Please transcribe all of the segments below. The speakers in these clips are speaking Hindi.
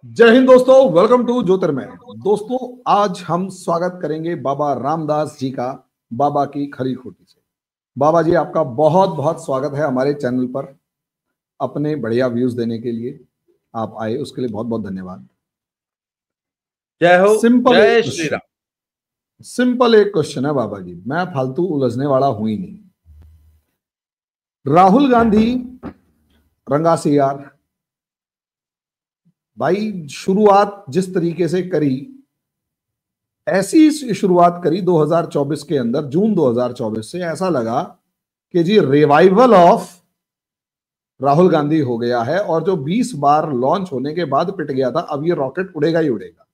जय हिंद दोस्तों, वेलकम टू ज्योतिर्मय। दोस्तों, आज हम स्वागत करेंगे बाबा रामदास जी का बाबा की खरी खोटी से। बाबा जी, आपका बहुत बहुत स्वागत है हमारे चैनल पर। अपने बढ़िया व्यूज देने के लिए आप आए, उसके लिए बहुत बहुत धन्यवाद। जय हो, सिंपल जय एक श्री राम। सिंपल एक क्वेश्चन है बाबा जी, मैं फालतू उलझने वाला हूं ही नहीं। राहुल गांधी रंगा सी यार भाई, शुरुआत जिस तरीके से करी, ऐसी शुरुआत करी 2024 के अंदर, जून 2024 से ऐसा लगा कि जी रिवाइवल ऑफ राहुल गांधी हो गया है। और जो 20 बार लॉन्च होने के बाद पिट गया था, अब ये रॉकेट उड़ेगा ही उड़ेगा।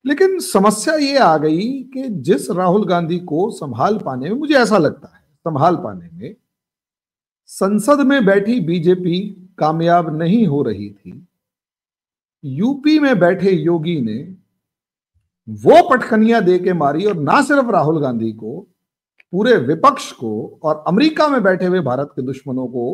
लेकिन समस्या ये आ गई कि जिस राहुल गांधी को संभाल पाने में, मुझे ऐसा लगता है संभाल पाने में संसद में बैठी बीजेपी कामयाब नहीं हो रही थी, यूपी में बैठे योगी ने वो पटखनियां दे के मारी। और ना सिर्फ राहुल गांधी को, पूरे विपक्ष को और अमेरिका में बैठे हुए भारत के दुश्मनों को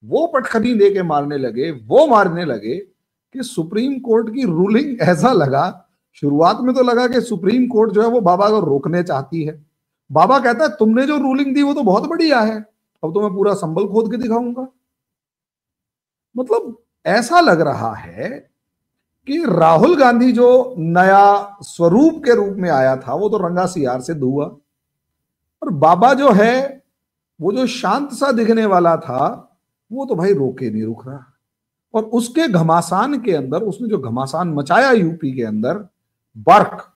वो पटखनी दे के मारने लगे कि सुप्रीम कोर्ट की रूलिंग, ऐसा लगा शुरुआत में तो लगा कि सुप्रीम कोर्ट जो है वो बाबा को रोकने चाहती है। बाबा कहता है तुमने जो रूलिंग दी वो तो बहुत बढ़िया है, अब तो मैं पूरा संभल खोद के दिखाऊंगा। मतलब ऐसा लग रहा है कि राहुल गांधी जो नया स्वरूप के रूप में आया था वो तो रंगा सियार से हुआ, और बाबा जो है वो जो शांत सा दिखने वाला था वो तो भाई रोके नहीं रुक रहा। और उसके घमासान के अंदर, उसने जो घमासान मचाया यूपी के अंदर, बर्क,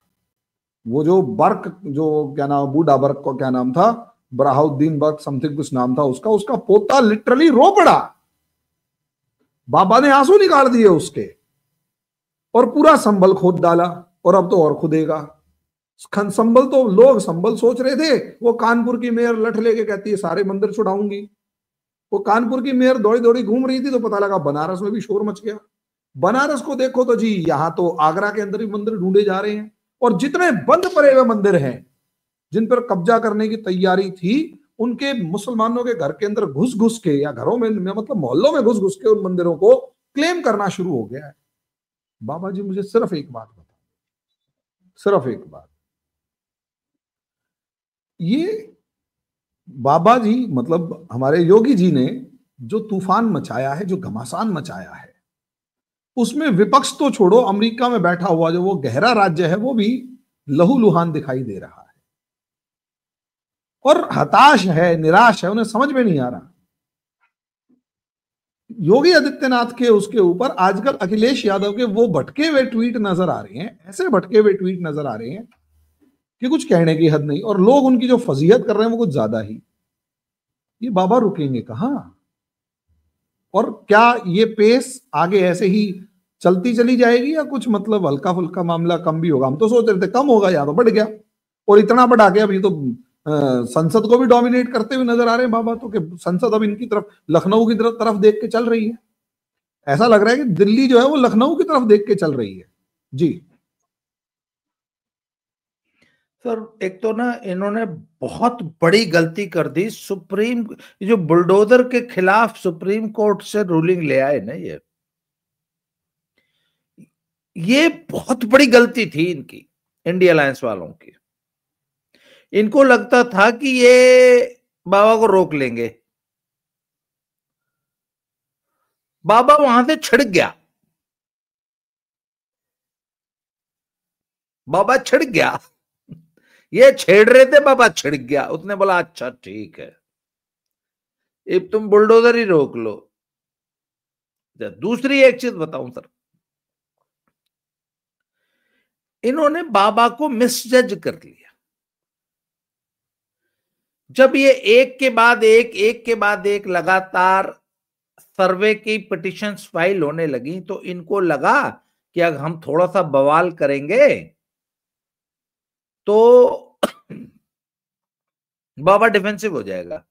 वो जो बर्क, जो क्या नाम, बूढ़ा बर्क को क्या नाम था, बराहुद्दीन बर्क समथिंग कुछ नाम था उसका, उसका पोता लिटरली रो पड़ा। बाबा ने आंसू निकाल दिए उसके, और पूरा संभल खोद डाला, और अब तो और खुदेगा। संभल तो लोग संभल सोच रहे थे, वो कानपुर की मेयर लठ लेके कहती है सारे मंदिर छुड़ाऊंगी। वो कानपुर की मेयर दौड़ी दौड़ी घूम रही थी तो पता लगा बनारस में भी शोर मच गया। बनारस को देखो तो जी, यहां तो आगरा के अंदर भी मंदिर ढूंढे जा रहे हैं, और जितने बंद पड़े हुए मंदिर हैं जिन पर कब्जा करने की तैयारी थी, उनके मुसलमानों के घर के अंदर घुस घुस के, या घरों में मतलब मोहल्लों में घुस घुस के उन मंदिरों को क्लेम करना शुरू हो गया है। बाबा जी, मुझे सिर्फ एक बात बता, सिर्फ एक बात, ये बाबा जी मतलब हमारे योगी जी ने जो तूफान मचाया है, जो घमासान मचाया है, उसमें विपक्ष तो छोड़ो, अमेरिका में बैठा हुआ जो वो गहरा राज्य है वो भी लहूलुहान दिखाई दे रहा है, और हताश है, निराश है, उन्हें समझ में नहीं आ रहा। योगी आदित्यनाथ के उसके ऊपर आजकल अखिलेश यादव के वो भटके हुए ट्वीट नजर आ रहे हैं, ऐसे भटके हुए ट्वीट नजर आ रहे हैं कि कुछ कहने की हद नहीं, और लोग उनकी जो फजीहत कर रहे हैं वो कुछ ज्यादा ही। ये बाबा रुकेंगे कहां? और क्या ये पेस आगे ऐसे ही चलती चली जाएगी, या कुछ मतलब हल्का फुल्का मामला कम भी होगा? हम तो सोच रहे थे कम होगा, या तो बढ़ गया, और इतना बढ़ा के अभी तो संसद को भी डोमिनेट करते हुए नजर आ रहे हैं बाबा तो, कि संसद अब इनकी तरफ, लखनऊ की तरफ देख के चल रही है। ऐसा लग रहा है कि दिल्ली जो है वो लखनऊ की तरफ देख के चल रही है। जी सर, एक तो ना इन्होंने बहुत बड़ी गलती कर दी। सुप्रीम जो बुलडोजर के खिलाफ सुप्रीम कोर्ट से रूलिंग ले आए ना, ये बहुत बड़ी गलती थी इनकी, इंडिया अलायंस वालों की। इनको लगता था कि ये बाबा को रोक लेंगे। बाबा वहां से छिड़क गया, बाबा छिड़क गया। ये छेड़ रहे थे, बाबा छिड़क गया। उसने बोला अच्छा ठीक है, अब तुम बुलडोजर ही रोक लो। दूसरी एक चीज बताऊं सर, इन्होंने बाबा को मिसजज कर लिया। जब ये एक के बाद एक लगातार सर्वे की पिटिशंस फाइल होने लगी, तो इनको लगा कि अगर हम थोड़ा सा बवाल करेंगे तो बाबा डिफेंसिव हो जाएगा।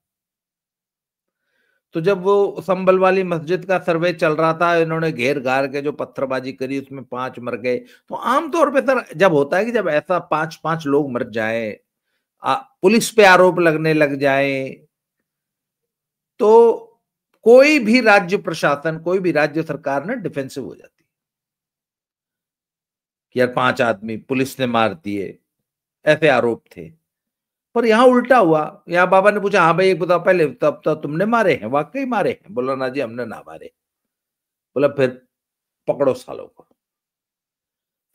तो जब वो संभल वाली मस्जिद का सर्वे चल रहा था, इन्होंने घेर घार के जो पत्थरबाजी करी, उसमें 5 मर गए। तो आमतौर पे सर जब होता है कि जब ऐसा 5-5 लोग मर जाए, पुलिस पे आरोप लगने लग जाए, तो कोई भी राज्य प्रशासन, कोई भी राज्य सरकार ना डिफेंसिव हो जाती है। कि यार 5 आदमी पुलिस ने मार दिए, ऐसे आरोप थे। पर यहां उल्टा हुआ। यहाँ बाबा ने पूछा, हाँ भाई एक बताओ पहले, तब तो तुमने मारे हैं, वाकई मारे हैं? बोला ना जी हमने ना मारे। बोला फिर पकड़ो सालों को।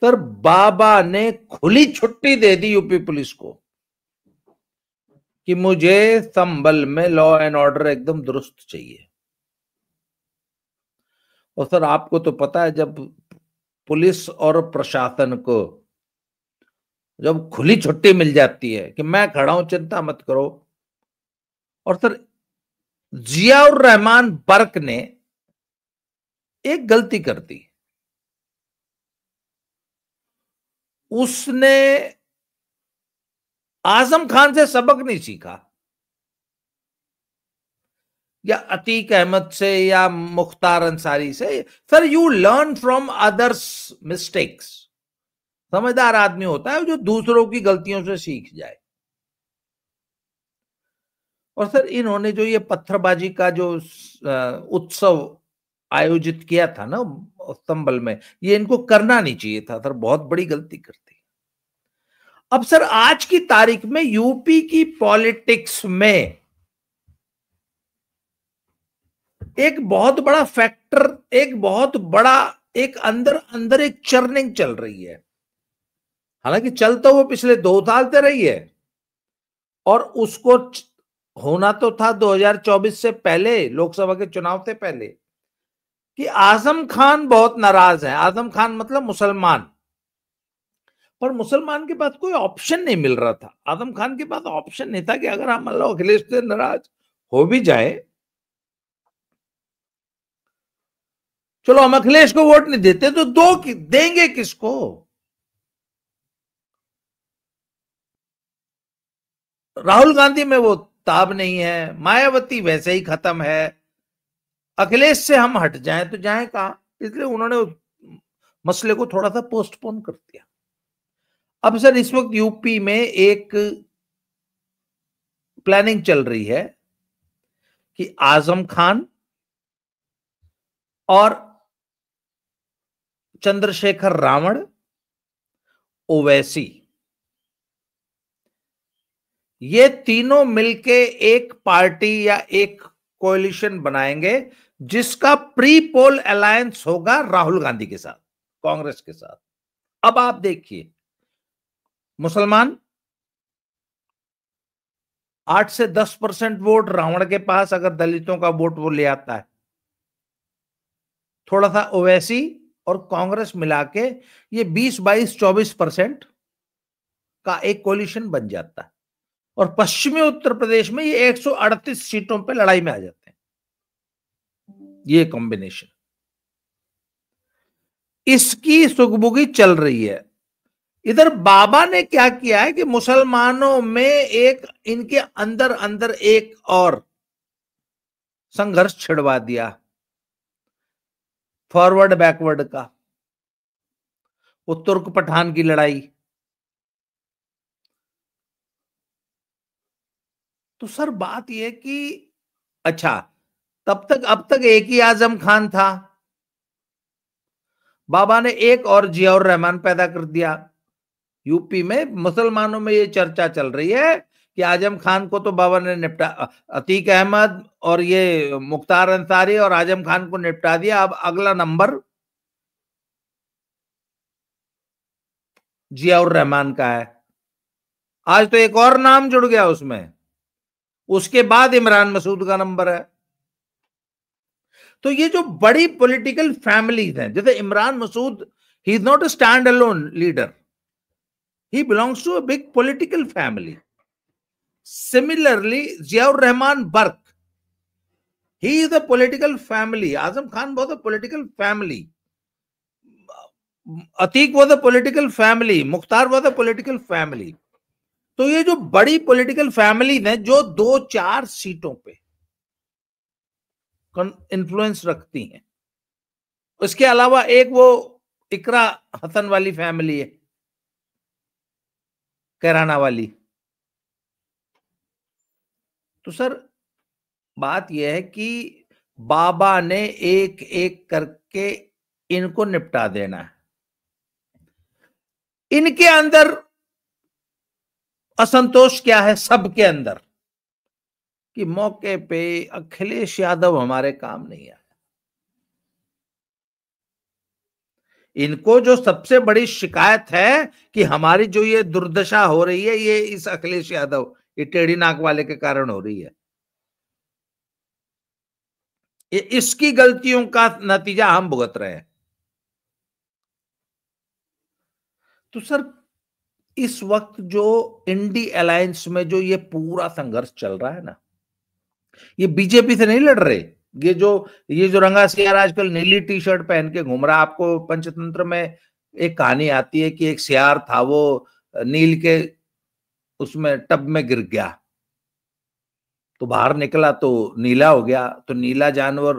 सर बाबा ने खुली छुट्टी दे दी यूपी पुलिस को कि मुझे संभल में लॉ एंड ऑर्डर एकदम दुरुस्त चाहिए। और सर आपको तो पता है, जब पुलिस और प्रशासन को जब खुली छुट्टी मिल जाती है कि मैं खड़ा हूं, चिंता मत करो। और सर जियाउर रहमान बर्क ने एक गलती कर दी। उसने आजम खान से सबक नहीं सीखा, या अतीक अहमद से, या मुख्तार अंसारी से। Sir you learn from others mistakes. समझदार आदमी होता है जो दूसरों की गलतियों से सीख जाए। और सर इन्होंने जो ये पत्थरबाजी का जो उत्सव आयोजित किया था ना संभल में, ये इनको करना नहीं चाहिए था सर, बहुत बड़ी गलती करती। अब सर आज की तारीख में यूपी की पॉलिटिक्स में एक बहुत बड़ा फैक्टर, एक बहुत बड़ा, एक अंदर अंदर एक चर्निंग चल रही है। हालांकि चल तो वो पिछले 2 साल से रही है, और उसको होना तो था 2024 से पहले, लोकसभा के चुनाव से पहले, कि आजम खान बहुत नाराज है। आजम खान मतलब मुसलमान, पर मुसलमान के पास कोई ऑप्शन नहीं मिल रहा था। आजम खान के पास ऑप्शन नहीं था कि अगर हम मान लो अखिलेश से नाराज हो भी जाए, चलो हम अखिलेश को वोट नहीं देते तो देंगे किसको? राहुल गांधी में वो ताब नहीं है, मायावती वैसे ही खत्म है, अखिलेश से हम हट जाएं तो जाएं कहां? इसलिए उन्होंने उस मसले को थोड़ा सा पोस्टपोन कर दिया। अब सर इस वक्त यूपी में एक प्लानिंग चल रही है कि आजम खान और चंद्रशेखर रावण, ओवैसी, ये तीनों मिलके एक पार्टी या एक कोalition बनाएंगे, जिसका प्री पोल अलायंस होगा राहुल गांधी के साथ, कांग्रेस के साथ। अब आप देखिए, मुसलमान 8 से 10% वोट रावण के पास, अगर दलितों का वोट वो ले आता है, थोड़ा सा ओवैसी और कांग्रेस मिला के ये 20, 22, 24% का एक कोलिशन बन जाता है। और पश्चिमी उत्तर प्रदेश में ये 138 सीटों पे लड़ाई में आ जाते हैं, ये कॉम्बिनेशन। इसकी सुगबुगी चल रही है। इधर बाबा ने क्या किया है कि मुसलमानों में एक, इनके अंदर अंदर एक और संघर्ष छिड़वा दिया, फॉरवर्ड बैकवर्ड का, वो तुर्क पठान की लड़ाई। तो सर बात यह कि अच्छा, तब तक अब तक एक ही आजम खान था, बाबा ने एक और जियाउर रहमान पैदा कर दिया। यूपी में मुसलमानों में ये चर्चा चल रही है कि आजम खान को तो बाबा ने निपटा, अतीक अहमद और ये मुख्तार अंसारी और आजम खान को निपटा दिया, अब अगला नंबर जियाउर रहमान का है। आज तो एक और नाम जुड़ गया उसमें, उसके बाद इमरान मसूद का नंबर है। तो ये जो बड़ी पॉलिटिकल फैमिलीज हैं, जैसे Imran Masood, he is not a stand alone leader, he belongs to a big political family. Similarly, Ziaur Rahman Bark, he is a political family. Azam Khan was a political family. Atiq was a political family. Mukhtar was a political family. तो ये जो बड़ी पॉलिटिकल फैमिली हैं जो 2-4 सीटों पे इन्फ्लुएंस रखती हैं, उसके अलावा एक वो इकरा हसन वाली फैमिली है, कैराना वाली। तो सर बात यह है कि बाबा ने एक एक करके इनको निपटा देना है। इनके अंदर असंतोष क्या है, सबके अंदर, कि मौके पे अखिलेश यादव हमारे काम नहीं आए। इनको जो सबसे बड़ी शिकायत है कि हमारी जो ये दुर्दशा हो रही है, ये इस अखिलेश यादव, ये टेढ़ी नाक वाले के कारण हो रही है। इसकी गलतियों का नतीजा हम भुगत रहे हैं। तो सर, इस वक्त जो इंडी अलायंस में जो ये पूरा संघर्ष चल रहा है ना, ये बीजेपी से नहीं लड़ रहे। ये जो रंगा सियार आजकल नीली टी शर्ट पहन के घूम रहा है, आपको पंचतंत्र में एक कहानी आती है कि एक सियार था, वो नील के उसमें टब में गिर गया, तो बाहर निकला तो नीला हो गया। तो नीला जानवर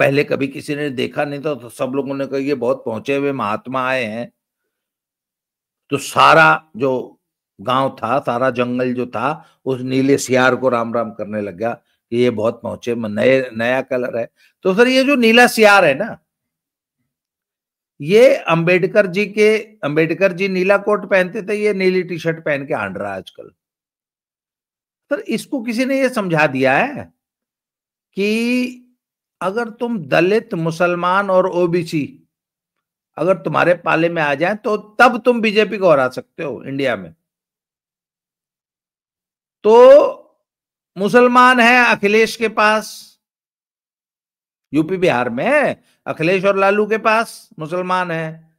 पहले कभी किसी ने देखा नहीं था, तो सब लोगों ने कहा ये बहुत पहुंचे हुए महात्मा आए हैं। तो सारा जो गांव था, सारा जंगल जो था, उस नीले सियार को राम राम करने लग गया कि ये बहुत पहुंचे, नया कलर है। तो सर, ये जो नीला सियार है ना, ये अंबेडकर जी नीला कोट पहनते थे, ये नीली टी शर्ट पहन के हांड रहा है आजकल। सर, इसको किसी ने ये समझा दिया है कि अगर तुम दलित, मुसलमान और ओबीसी अगर तुम्हारे पाले में आ जाए तो तब तुम बीजेपी को हरा सकते हो इंडिया में। तो मुसलमान है अखिलेश के पास, यूपी बिहार में अखिलेश और लालू के पास मुसलमान है।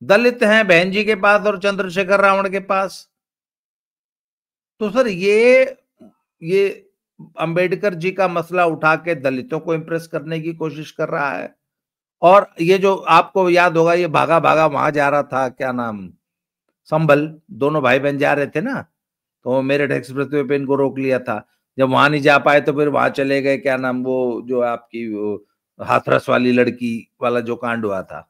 दलित हैं बहन जी के पास और चंद्रशेखर रावण के पास। तो सर, ये अंबेडकर जी का मसला उठा के दलितों को इंप्रेस करने की कोशिश कर रहा है। और ये जो आपको याद होगा, ये भागा भागा वहां जा रहा था, क्या नाम, संभल, दोनों भाई बहन जा रहे थे ना, तो मेरठ एक्सप्रेसवे पे इनको रोक लिया था। जब वहां नहीं जा पाए तो फिर वहां चले गए, क्या नाम, वो जो आपकी वो हाथरस वाली लड़की वाला जो कांड हुआ था।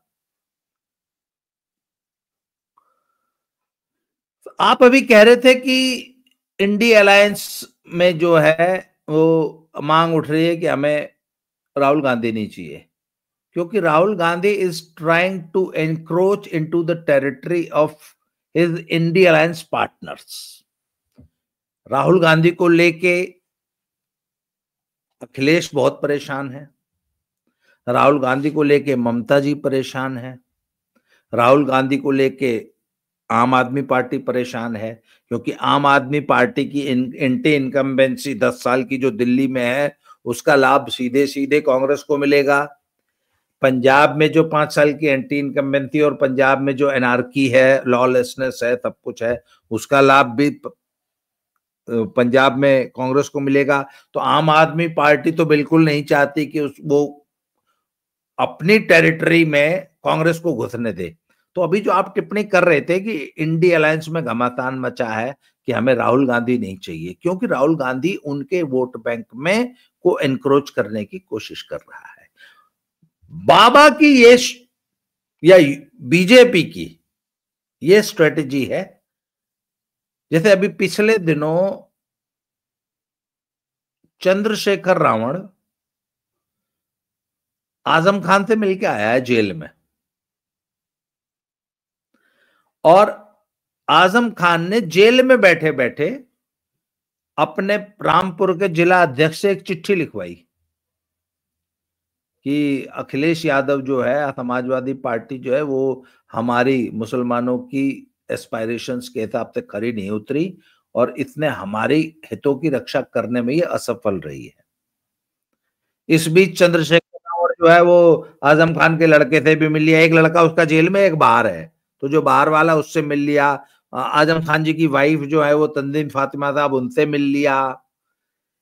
आप अभी कह रहे थे कि इंडी अलायंस में जो है वो मांग उठ रही है कि हमें राहुल गांधी नहीं चाहिए, क्योंकि Rahul Gandhi is trying to encroach into the territory of his INDI alliance partners. Rahul Gandhi को लेके अखिलेश बहुत परेशान है, राहुल गांधी को लेके ममता जी परेशान है, राहुल गांधी को लेके आम आदमी पार्टी परेशान है, क्योंकि आम आदमी पार्टी की एंटी इनकम्बेंसी 10 साल की जो दिल्ली में है, उसका लाभ सीधे सीधे कांग्रेस को मिलेगा। पंजाब में जो 5 साल की एंटी इनकम्बेंसी और पंजाब में जो एनार्की है, लॉलेसनेस है, सब कुछ है, उसका लाभ भी पंजाब में कांग्रेस को मिलेगा। तो आम आदमी पार्टी तो बिल्कुल नहीं चाहती कि वो अपनी टेरिटरी में कांग्रेस को घुसने दे। तो अभी जो आप टिप्पणी कर रहे थे कि इंडी अलायंस में घमासान मचा है कि हमें राहुल गांधी नहीं चाहिए, क्योंकि राहुल गांधी उनके वोट बैंक में को एनक्रोच करने की कोशिश कर रहा है। बाबा की ये या बीजेपी की ये स्ट्रेटेजी है। जैसे अभी पिछले दिनों चंद्रशेखर रावण आजम खान से मिलकर आया है जेल में, और आजम खान ने जेल में बैठे बैठे अपने रामपुर के जिला अध्यक्ष से एक चिट्ठी लिखवाई कि अखिलेश यादव जो है, समाजवादी पार्टी जो है, वो हमारी मुसलमानों की एस्पायरेशंस के हिसाब से खरी नहीं उतरी और इसने हमारी हितों की रक्षा करने में ये असफल रही है। इस बीच चंद्रशेखर रावण जो है वो आजम खान के लड़के से भी मिल लिया, एक लड़का उसका जेल में, एक बाहर है, तो जो बाहर वाला उससे मिल लिया। आजम खान जी की वाइफ जो है वो तंजीम फातिमा साहब, उनसे मिल लिया।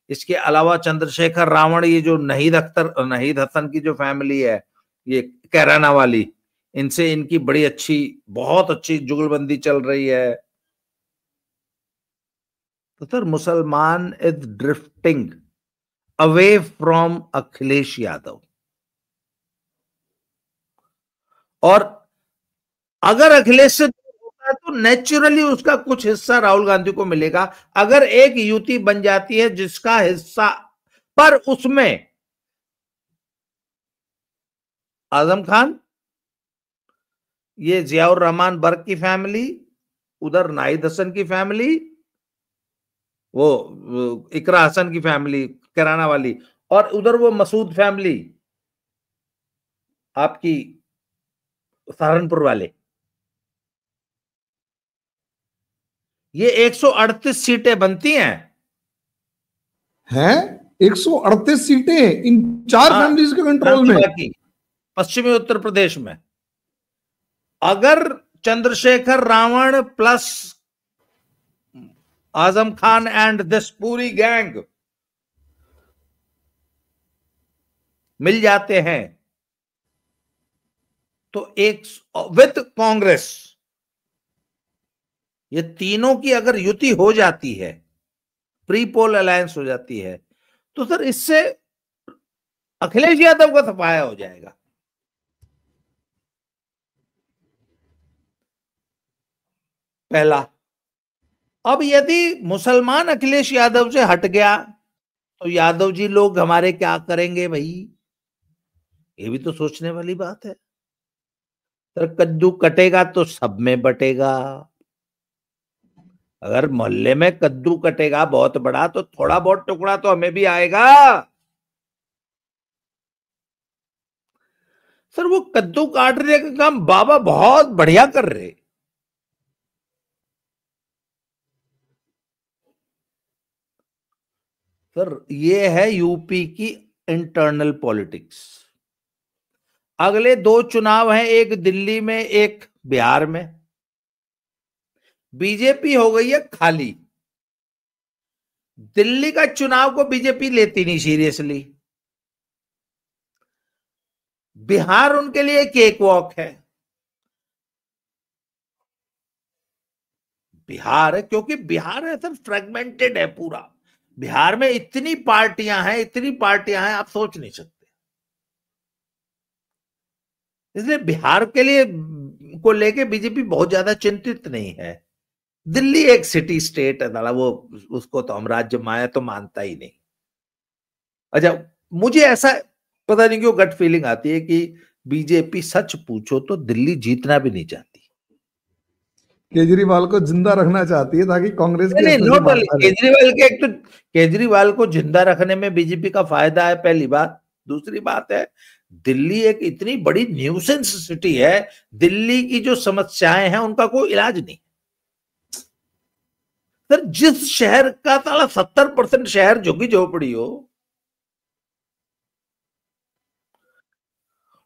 इसके अलावा चंद्रशेखर रावण, ये जो नहीद हसन की जो फैमिली है, ये कैराना वाली, इनसे इनकी बड़ी अच्छी, बहुत अच्छी जुगलबंदी चल रही है। तो सर, मुसलमान is drifting away from Akhilesh Yadav, और अगर अखिलेश से होता है तो नेचुरली उसका कुछ हिस्सा राहुल गांधी को मिलेगा। अगर एक युति बन जाती है जिसका हिस्सा, पर उसमें आजम खान ये जियाउर रहमान बर्क की फैमिली, उधर नाहिद हसन की फैमिली, वो इकरा हसन की फैमिली किराना वाली, और उधर वो मसूद फैमिली आपकी सहारनपुर वाले। ये 138 सीटें बनती हैं 138 सीटें इन 4 फैमिलीज के कंट्रोल में की पश्चिमी उत्तर प्रदेश में। अगर Chandrashekhar Ravan plus Azam Khan and this पूरी गैंग मिल जाते हैं तो एक विद कांग्रेस, ये तीनों की अगर युति हो जाती है, प्री पोल अलायंस हो जाती है, तो सर इससे अखिलेश यादव का सफाया हो जाएगा। पहला। अब यदि मुसलमान अखिलेश यादव से हट गया तो यादव जी लोग हमारे क्या करेंगे भाई? ये भी तो सोचने वाली बात है। तो कद्दू कटेगा तो सब में बटेगा। अगर मोहल्ले में कद्दू कटेगा बहुत बड़ा तो थोड़ा बहुत टुकड़ा तो हमें भी आएगा। सर वो कद्दू काटने का काम बाबा बहुत बढ़िया कर रहे। सर ये है यूपी की इंटरनल पॉलिटिक्स। अगले 2 चुनाव हैं, एक दिल्ली में एक बिहार में। बीजेपी हो गई है खाली। दिल्ली का चुनाव को बीजेपी लेती नहीं सीरियसली। बिहार उनके लिए केक वॉक है। बिहार है क्योंकि बिहार है सर, फ्रेगमेंटेड है पूरा। बिहार में इतनी पार्टियां हैं आप सोच नहीं सकते। इसलिए बिहार के लिए को लेके बीजेपी बहुत ज्यादा चिंतित नहीं है। दिल्ली एक सिटी स्टेट है दादा, वो उसको तो हम राज्य माया तो मानता ही नहीं। अच्छा, मुझे ऐसा पता नहीं क्यों गट फीलिंग आती है कि बीजेपी सच पूछो तो दिल्ली जीतना भी नहीं चाहती। केजरीवाल को जिंदा रखना चाहती है ताकि कांग्रेस की केजरीवाल को जिंदा रखने में बीजेपी का फायदा है, पहली बात। दूसरी बात है, दिल्ली एक इतनी बड़ी न्यूसेंस सिटी है, दिल्ली की जो समस्याएं हैं उनका कोई इलाज नहीं। सर जिस शहर का 70% शहर झुग्गी झोपड़ी हो,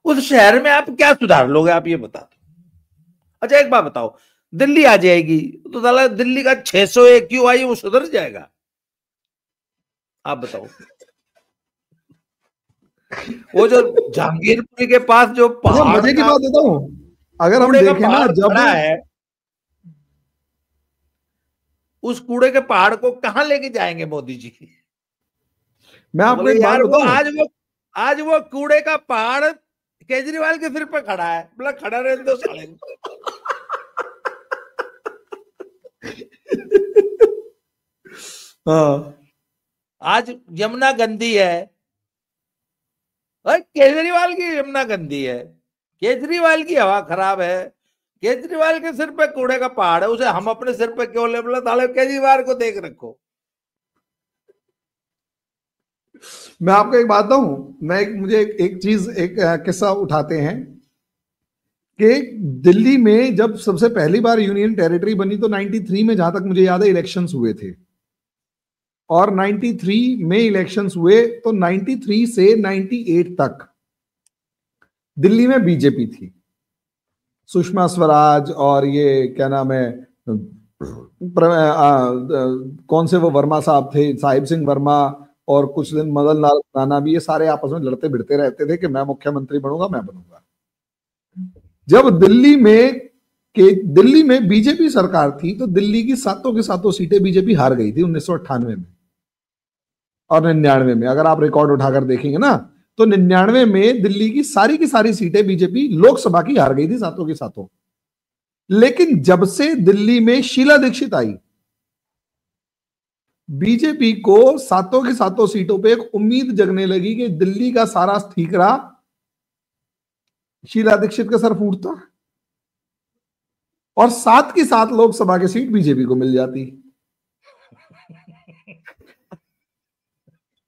उस शहर में आप क्या सुधार लोगे? आप ये बता दो। अच्छा एक बात बताओ, दिल्ली आ जाएगी तो साला दिल्ली का 601 क्यों आई, वो सुधर जाएगा? आप बताओ। वो जो जहांगीरपुरी के पास जो पहाड़, मजे की बात देता हूं, अगर हम देखें ना, जब है उस कूड़े के पहाड़ को कहां लेके जाएंगे मोदी जी? मैं आपको एक बात बताऊं, आज वो कूड़े का पहाड़ केजरीवाल के सिर पे खड़ा है, बोला खड़ा रहने दो साले। आज यमुना गंदी है, केजरीवाल की यमुना गंदी है, केजरीवाल की हवा खराब है, केजरीवाल के सिर पे कूड़े का पहाड़ है, उसे हम अपने सिर पे क्यों ले? बोला साले केजरीवाल को देख रखो। मैं आपको एक बात बताऊं, मुझे एक चीज, एक किस्सा उठाते हैं कि दिल्ली में जब सबसे पहली बार यूनियन टेरिटरी बनी तो 93 में, जहां तक मुझे याद है, इलेक्शंस हुए थे। और 93 में इलेक्शंस हुए तो 93 से 98 तक दिल्ली में बीजेपी थी। सुषमा स्वराज और ये क्या नाम है, कौन से वो वर्मा साहब थे, साहिब सिंह वर्मा, और कुछ दिन मदन लाल खुराना भी, ये सारे आपस में लड़ते भिड़ते रहते थे कि मैं मुख्यमंत्री बनूंगा, मैं बनूंगा। जब दिल्ली में बीजेपी सरकार थी तो दिल्ली की 7 की 7 सीटें बीजेपी हार गई थी 1998 में और 99 में। अगर आप रिकॉर्ड उठाकर देखेंगे ना तो 99 में दिल्ली की सारी सीटें बीजेपी लोकसभा की हार गई थी, 7 की 7। लेकिन जब से दिल्ली में शीला दीक्षित आई, बीजेपी को 7 की 7 सीटों पे एक उम्मीद जगने लगी कि दिल्ली का सारा ठीकरा शीला दीक्षित का सर फूटता। और 7 की 7 लोकसभा की सीट बीजेपी को मिल जाती।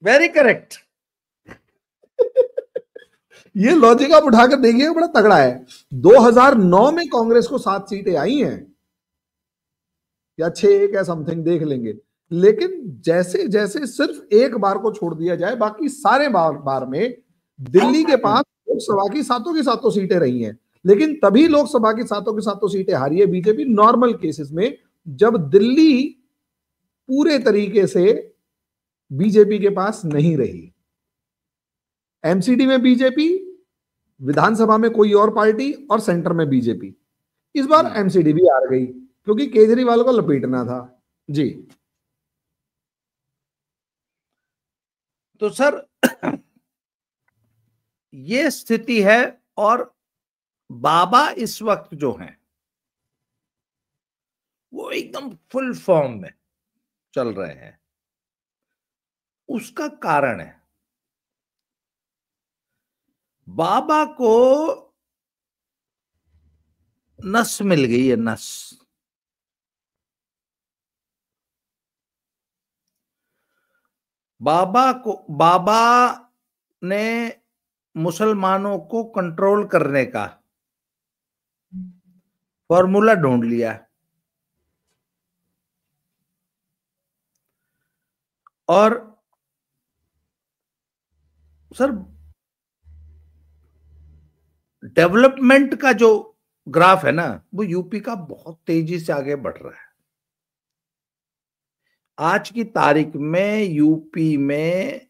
Very correct. ये लॉजिक आप उठाकर देखिए, बड़ा तगड़ा है। 2009 में कांग्रेस को 7 सीटें आई हैं या 6 या समथिंग, देख लेंगे। लेकिन जैसे जैसे सिर्फ एक बार को छोड़ दिया जाए, बाकी सारे बार में दिल्ली के पास लोकसभा की सातों सीटें रही हैं। लेकिन तभी लोकसभा की सातों सीटें हारी है बीजेपी नॉर्मल केसेस में, जब दिल्ली पूरे तरीके से बीजेपी के पास नहीं रही। एमसीडी में बीजेपी, विधानसभा में कोई और पार्टी और सेंटर में बीजेपी। इस बार एमसीडी भी हार गई क्योंकि केजरीवाल को लपेटना था। जी तो सर ये स्थिति है। और बाबा इस वक्त जो हैं वो एकदम फुल फॉर्म में चल रहे हैं। उसका कारण है, बाबा को नस मिल गई है, नस। बाबा ने मुसलमानों को कंट्रोल करने का फॉर्मूला ढूंढ लिया। और सर डेवलपमेंट का जो ग्राफ है ना, वो यूपी का बहुत तेजी से आगे बढ़ रहा है। आज की तारीख में यूपी में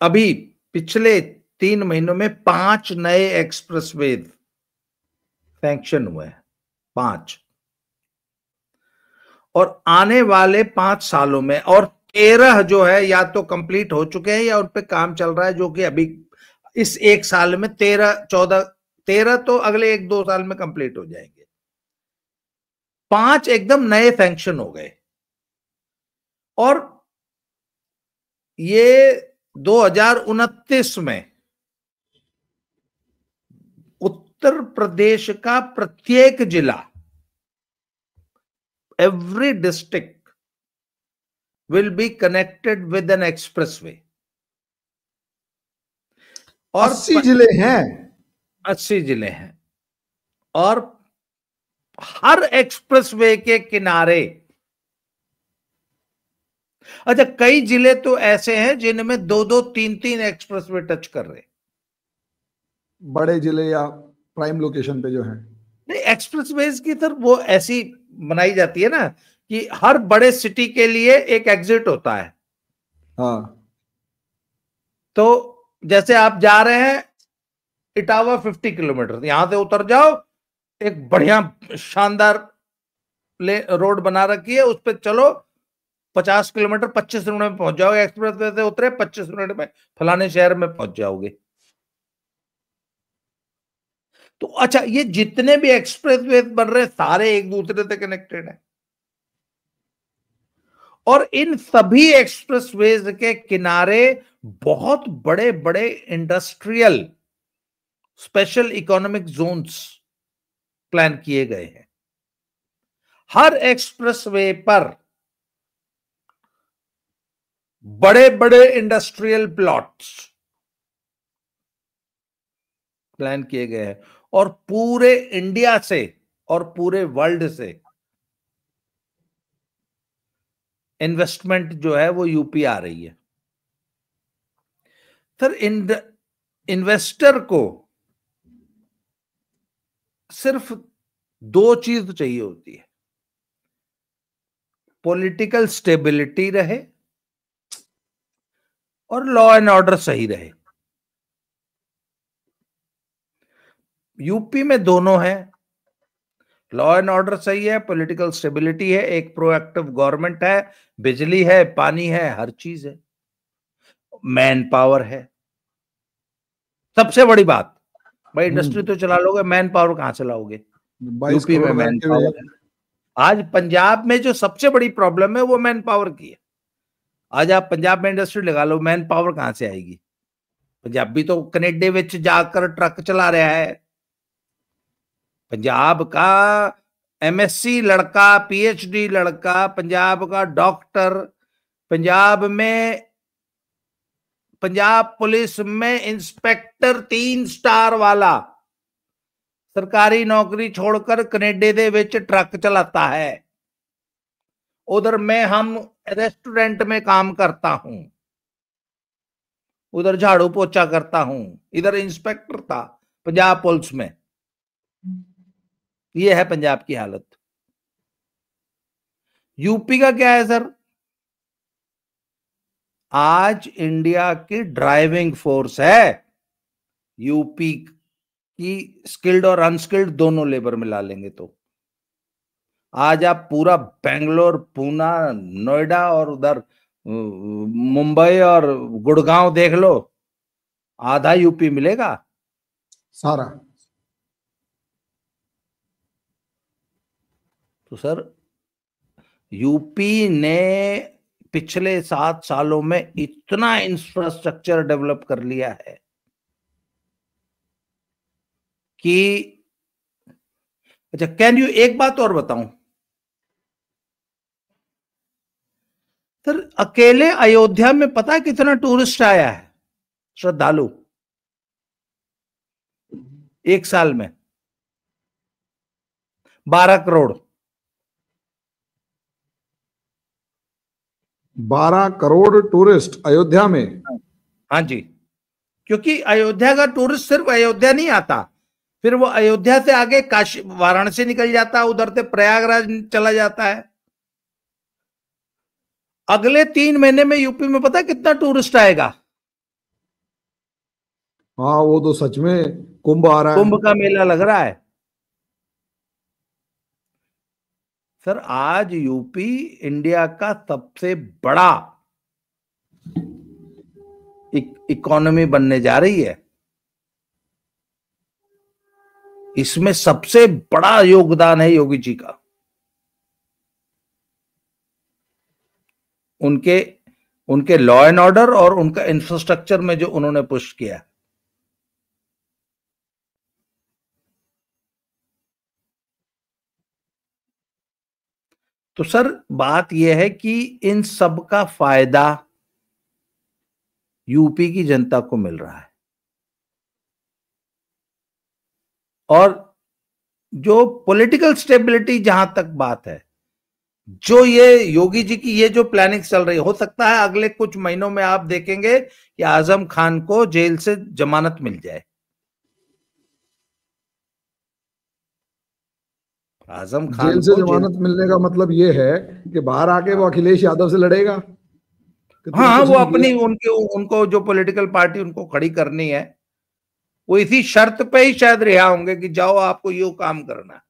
अभी पिछले 3 महीनों में 5 नए एक्सप्रेसवे सैंक्शन हुए हैं, 5। और आने वाले 5 सालों में और 13 जो है या तो कंप्लीट हो चुके हैं या उन पे काम चल रहा है, जो कि अभी इस 1 साल में 13 तो अगले 1-2 साल में कंप्लीट हो जाएंगे। 5 एकदम नए सैंक्शन हो गए। और ये 2029 में उत्तर प्रदेश का प्रत्येक जिला, every district will be connected with an expressway। और 80 जिले हैं। 80 जिले हैं। और हर एक्सप्रेसवे के किनारे, अच्छा कई जिले तो ऐसे हैं जिनमें 2-2, 3-3 एक्सप्रेसवे टच कर रहे। बड़े जिले या प्राइम लोकेशन पे जो है, नहीं, एक्सप्रेसवेज की तरफ वो ऐसी बनाई जाती है ना कि हर बड़े सिटी के लिए एक एग्जिट होता है। हाँ। तो जैसे आप जा रहे हैं इटावा 50 किलोमीटर, यहां से उतर जाओ, एक बढ़िया शानदार रोड बना रखी है, उस पर चलो 50 किलोमीटर 25 मिनट में पहुंच जाओगे। एक्सप्रेस वे से उतरे 25 मिनट में फलाने शहर में पहुंच जाओगे। तो अच्छा, ये जितने भी एक्सप्रेस वे बन रहे सारे एक दूसरे से कनेक्टेड है। और इन सभी एक्सप्रेस वेज के किनारे बहुत बड़े बड़े industrial special economic zones plan किए गए हैं। हर एक्सप्रेस वे पर बड़े बड़े इंडस्ट्रियल प्लॉट्स प्लान किए गए हैं। और पूरे इंडिया से और पूरे वर्ल्ड से इन्वेस्टमेंट जो है वो यूपी आ रही है। सर इन्वेस्टर को सिर्फ 2 चीज चाहिए होती है, पॉलिटिकल स्टेबिलिटी रहे और लॉ एंड ऑर्डर सही रहे। यूपी में दोनों है, लॉ एंड ऑर्डर सही है, पॉलिटिकल स्टेबिलिटी है, एक प्रोएक्टिव गवर्नमेंट है, बिजली है, पानी है, हर चीज है, मैन पावर है। सबसे बड़ी बात, भाई इंडस्ट्री तो चला लोगे, मैन पावर कहां से लाओगे? यूपी में मैन पावर है। आज पंजाब में जो सबसे बड़ी प्रॉब्लम है वो मैन पावर की है। आज आप पंजाब में इंडस्ट्री लगा लो, मैन पावर कहां से आएगी? पंजाबी तो कनेडे विच जाकर ट्रक चला रहा है, पंजाब का एमएससी लड़का, पीएचडी लड़का, पंजाब का डॉक्टर, पंजाब पुलिस में इंस्पेक्टर 3 स्टार वाला सरकारी नौकरी छोड़कर कनेडा दे विच ट्रक चलाता है। उधर हम रेस्टोरेंट में काम करता हूं, उधर झाड़ू पोछा करता हूं, इधर इंस्पेक्टर था पंजाब पुलिस में। ये है पंजाब की हालत। यूपी का क्या है सर? आज इंडिया की ड्राइविंग फोर्स है यूपी की, स्किल्ड और अनस्किल्ड दोनों लेबर मिला लेंगे तो। आज आप पूरा बेंगलोर, पूना, नोएडा और उधर मुंबई और गुड़गांव देख लो, आधा यूपी मिलेगा सारा। तो सर यूपी ने पिछले 7 सालों में इतना इंफ्रास्ट्रक्चर डेवलप कर लिया है कि अच्छा, एक बात और बताऊं सर, अकेले अयोध्या में पता है कितना टूरिस्ट आया है, श्रद्धालु, 1 साल में? 12 करोड़। 12 करोड़ टूरिस्ट अयोध्या में? हाँ जी, क्योंकि अयोध्या का टूरिस्ट सिर्फ अयोध्या नहीं आता, फिर वो अयोध्या से आगे काशी, वाराणसी निकल जाता है, उधर से प्रयागराज चला जाता है। अगले 3 महीने में यूपी में पता है कितना टूरिस्ट आएगा? हाँ, वो तो सच में कुंभ आ रहा है। कुंभ का मेला लग रहा है सर। आज यूपी इंडिया का सबसे बड़ा इकोनॉमी बनने जा रही है। इसमें सबसे बड़ा योगदान है योगी जी का, उनके लॉ एंड ऑर्डर और उनका इंफ्रास्ट्रक्चर में जो उन्होंने पुश किया। तो सर बात यह है कि इन सब का फायदा यूपी की जनता को मिल रहा है, और जो पॉलिटिकल स्टेबिलिटी, जहां तक बात है, जो ये योगी जी की ये जो प्लानिंग चल रही है, हो सकता है अगले कुछ महीनों में आप देखेंगे कि आजम खान को जेल से जमानत मिल जाए। आजम खान जेल से को जमानत मिलने का मतलब ये है कि बाहर आके वो अखिलेश यादव से लड़ेगा। हाँ, वो अपनी उनको जो पॉलिटिकल पार्टी उनको खड़ी करनी है, वो इसी शर्त पे ही शायद रिहा होंगे कि जाओ, आपको यो काम करना है।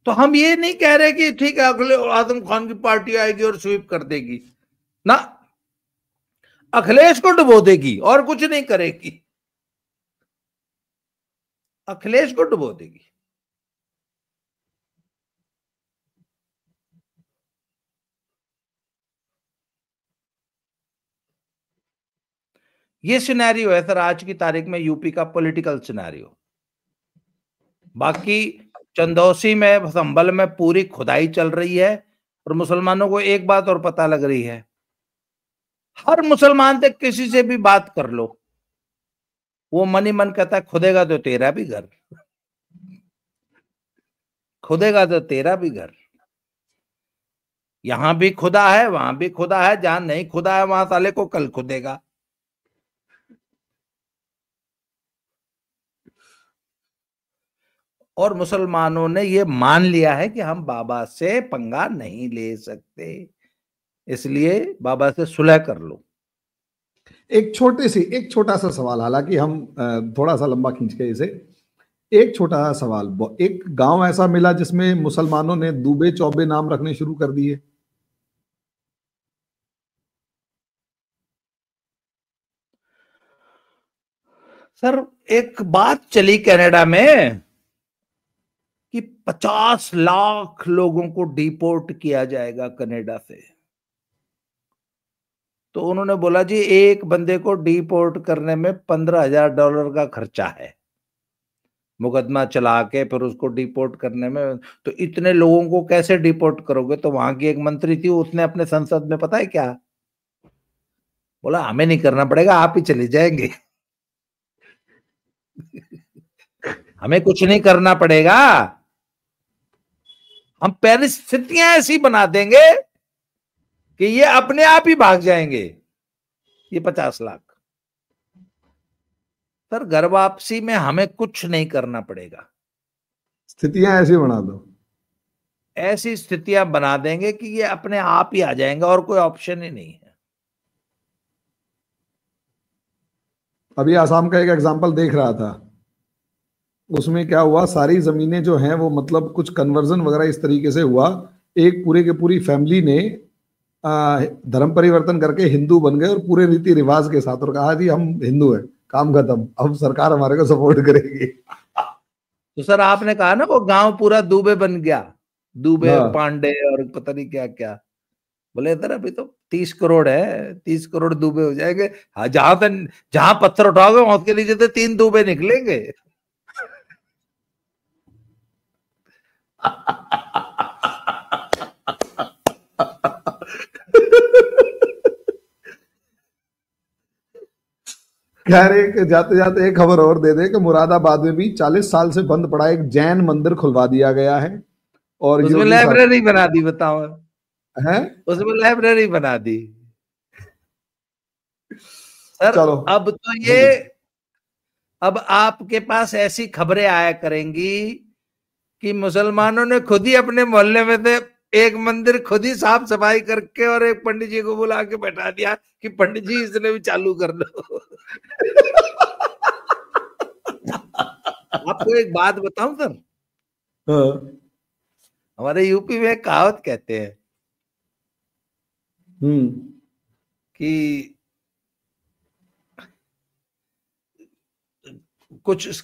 तो हम ये नहीं कह रहे कि ठीक है अगले आजम खान की पार्टी आएगी और स्वीप कर देगी ना, अखिलेश को डुबो देगी और कुछ नहीं करेगी, अखिलेश को डुबो देगी। ये सिनेरियो है सर आज की तारीख में यूपी का पॉलिटिकल सिनेरियो। बाकी चंदौसी में, संभल में पूरी खुदाई चल रही है, और मुसलमानों को एक बात और पता लग रही है, हर मुसलमान से किसी से भी बात कर लो, वो मन ही मन कहता है खुदेगा तो तेरा भी घर, खुदेगा तो तेरा भी घर। यहां भी खुदा है, वहां भी खुदा है, जहां नहीं खुदा है वहां साले को कल खुदेगा। और मुसलमानों ने ये मान लिया है कि हम बाबा से पंगा नहीं ले सकते, इसलिए बाबा से सुलह कर लो। एक छोटा सा सवाल, हालांकि हम थोड़ा सा लंबा खींच के इसे, एक छोटा सा सवाल, एक गांव ऐसा मिला जिसमें मुसलमानों ने दूबे चौबे नाम रखने शुरू कर दिए। सर एक बात चली कनाडा में कि 50 लाख लोगों को डिपोर्ट किया जाएगा कनाडा से। तो उन्होंने बोला जी एक बंदे को डिपोर्ट करने में $15,000 का खर्चा है, मुकदमा चला के फिर उसको डिपोर्ट करने में। तो इतने लोगों को कैसे डिपोर्ट करोगे? तो वहां की एक मंत्री थी, उसने अपने संसद में पता है क्या बोला, हमें नहीं करना पड़ेगा, आप ही चले जाएंगे। हमें कुछ नहीं करना पड़ेगा, हम परिस्थितियां ऐसी बना देंगे कि ये अपने आप ही भाग जाएंगे। ये 50 लाख सर, घर वापसी में हमें कुछ नहीं करना पड़ेगा। स्थितियां ऐसी बना दो, ऐसी स्थितियां बना देंगे कि ये अपने आप ही आ जाएंगे और कोई ऑप्शन ही नहीं है। अभी आसाम का एक एग्जांपल देख रहा था, उसमें क्या हुआ, सारी जमीनें जो हैं वो मतलब कुछ कन्वर्जन वगैरह इस तरीके से हुआ, एक पूरे के पूरी फैमिली ने धर्म परिवर्तन करके हिंदू बन गए और पूरे रीति रिवाज के साथ, और कहा जी हम हिंदू हैं, काम खत्म, अब सरकार हमारे को सपोर्ट करेगी। तो सर आपने कहा ना वो गांव पूरा दूबे बन गया, दूबे हाँ। पांडे और पता नहीं क्या क्या। बोले इधर अभी तो 30 करोड़ है, 30 करोड़ दूबे हो जाएंगे। हाँ, जहां पत्थर उठाओगे वहां के नीचे तो 3 दूबे निकलेंगे। खैर, एक जाते जाते एक खबर और दे दे कि मुरादाबाद में भी 40 साल से बंद पड़ा एक जैन मंदिर खुलवा दिया गया है, और उसमें योगी लाइब्रेरी बना दी, बताओ, है। उसमें लाइब्रेरी बना दी। सर चलो, अब तो ये, अब आपके पास ऐसी खबरें आया करेंगी कि मुसलमानों ने खुद ही अपने मोहल्ले में से एक मंदिर खुद ही साफ सफाई करके और एक पंडित जी को बुला के बैठा दिया कि पंडित जी इसने भी चालू कर लो। आपको एक बात बताऊं सर, हमारे यूपी में एक कहावत कहते हैं कि कुछ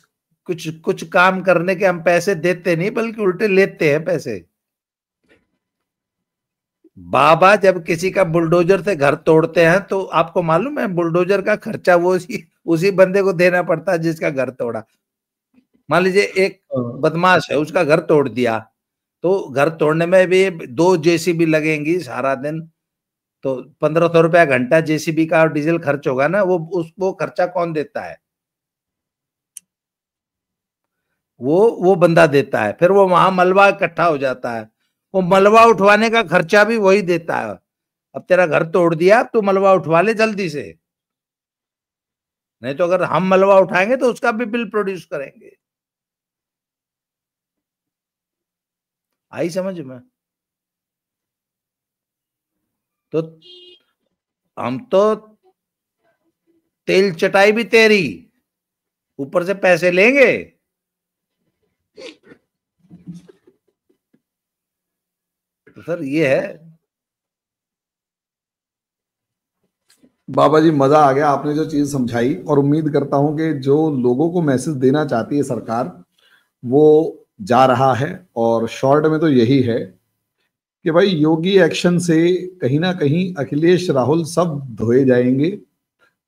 कुछ कुछ काम करने के हम पैसे देते नहीं बल्कि उल्टे लेते हैं पैसे। बाबा जब किसी का बुलडोजर से घर तोड़ते हैं तो आपको मालूम है बुलडोजर का खर्चा वो उसी बंदे को देना पड़ता है जिसका घर तोड़ा। मान लीजिए एक बदमाश है, उसका घर तोड़ दिया, तो घर तोड़ने में भी 2 जेसीबी लगेंगी सारा दिन, तो 1500 रुपया घंटा जेसीबी का और डीजल खर्च होगा ना, वो खर्चा कौन देता है? वो बंदा देता है। फिर वो वहां मलबा इकट्ठा हो जाता है, वो मलबा उठवाने का खर्चा भी वही देता है। अब तेरा घर तोड़ दिया, तो मलबा उठवा ले जल्दी से, नहीं तो अगर हम मलबा उठाएंगे तो उसका भी बिल प्रोड्यूस करेंगे। आई समझ में? तो हम तो तेल चटाई भी तेरी, ऊपर से पैसे लेंगे। तो सर ये है। बाबा जी मजा आ गया, आपने जो चीज समझाई, और उम्मीद करता हूं कि जो लोगों को मैसेज देना चाहती है सरकार वो जा रहा है। और शॉर्ट में तो यही है कि भाई योगी एक्शन से कहीं ना कहीं अखिलेश राहुल सब धोए जाएंगे,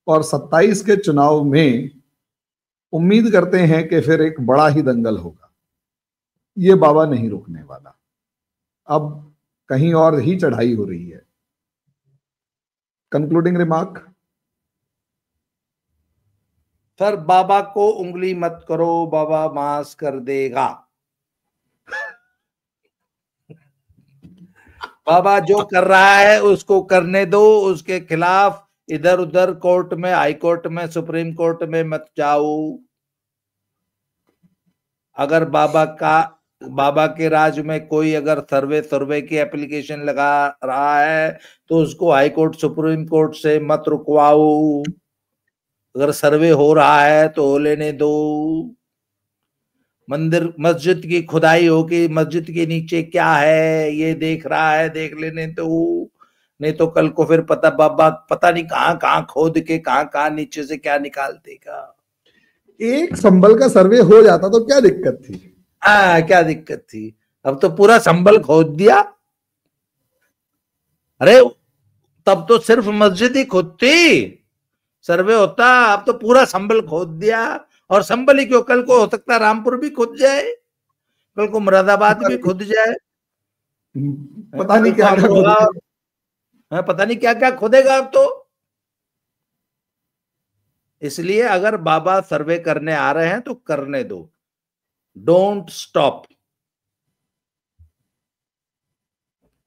और 27 के चुनाव में उम्मीद करते हैं कि फिर एक बड़ा ही दंगल होगा। ये बाबा नहीं रुकने वाला, अब कहीं और ही चढ़ाई हो रही है। Concluding remark. सर बाबा को उंगली मत करो, बाबा मास कर देगा। बाबा जो कर रहा है उसको करने दो, उसके खिलाफ इधर उधर कोर्ट में, हाई कोर्ट में, सुप्रीम कोर्ट में मत जाओ। अगर बाबा के राज में कोई अगर सर्वे की एप्लीकेशन लगा रहा है तो उसको हाई कोर्ट सुप्रीम कोर्ट से मत रुकवाओ। अगर सर्वे हो रहा है तो हो लेने दो। मंदिर मस्जिद की खुदाई हो कि मस्जिद के नीचे क्या है ये देख रहा है, देख लेने दो। नहीं तो कल को फिर बाबा पता नहीं कहां कहां खोद के कहां नीचे से क्या निकाल देगा। एक संभल का सर्वे हो जाता तो क्या दिक्कत थी? क्या दिक्कत थी? अब तो पूरा संभल खोद दिया। अरे तब तो सिर्फ मस्जिद ही खुद थी, सर्वे होता। अब तो पूरा संभल खोद दिया, और संभल ही क्यों, कल को हो सकता रामपुर भी खुद जाए, कल को मुरादाबाद भी खुद जाए, पता नहीं क्या क्या खुदेगा, पता नहीं क्या क्या खुदेगा अब तो। इसलिए अगर बाबा सर्वे करने आ रहे हैं तो करने दो, डोंट स्टॉप।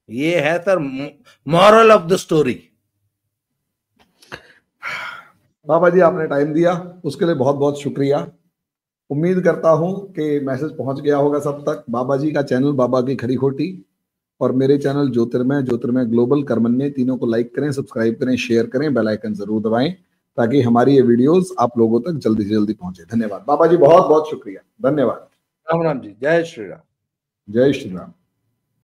ये है sir moral of the story. बाबा जी आपने टाइम दिया उसके लिए बहुत बहुत शुक्रिया। उम्मीद करता हूं कि मैसेज पहुंच गया होगा सब तक। बाबा जी का चैनल बाबा की खरी खोटी और मेरे चैनल ज्योतिर्मय ग्लोबल कर्मण्य, तीनों को लाइक करें, सब्सक्राइब करें, शेयर करें, बेल आइकन जरूर दबाएं ताकि हमारी ये वीडियोस आप लोगों तक जल्दी से जल्दी पहुंचे। धन्यवाद बाबा जी, बहुत बहुत शुक्रिया, धन्यवाद। राम राम जी, जय श्री राम। जय श्री राम।